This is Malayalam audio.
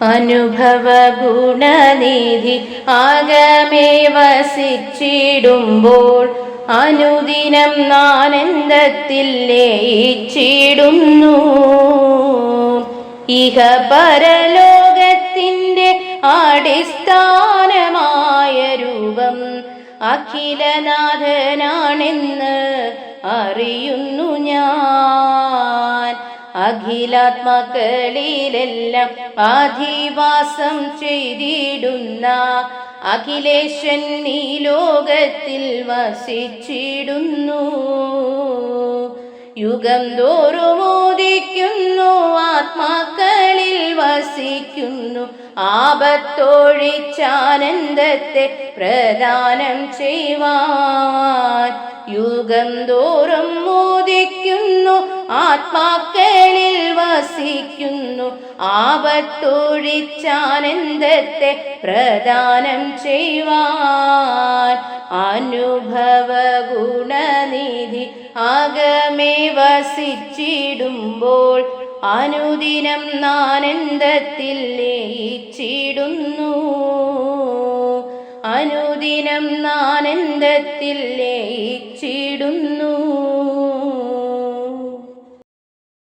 അനുഭവ ഗുണനിധി ആഗമേ വസിച്ചിടുമ്പോൾ അനുദിനം നാനന്ദത്തിൽ ലയിച്ചിടുന്നു. ഇഹ പരലോകത്തിൻ്റെ അടിസ്ഥാനമായ രൂപം അഖിലനാഥനാണെന്ന് അറിയുന്നു ഞാൻ. അഖിലാത്മാക്കളിലെല്ലാം ആധിവാസം ചെയ്തിടുന്ന അഖിലേശൻ ഈ ലോകത്തിൽ വസിച്ചിടുന്നു. യുഗം തോറും ഉദിക്കുന്നു, ആത്മാക്കളിൽ വസിക്കുന്നു. ആപത്തൊഴിച്ചാനന്ദത്തെ പ്രദാനം ചെയ്യുവാൻ യുഗം തോറും ഉദിക്കുന്നു, ആത്മാക്കളിൽ വസിക്കുന്നു. ആപത്തൊഴിച്ചാനന്ദത്തെ പ്രദാനം ചെയ്യുവാൻ അനുഭവ ഗുണനിധി ആഗമേ വസിച്ചിടുമ്പോൾ അനുദിനം നാനന്ദത്തിൽ ലയിച്ചിടുന്നു. അനുദിനം നാനന്ദത്തിൽ ലയിച്ചിടുന്നു.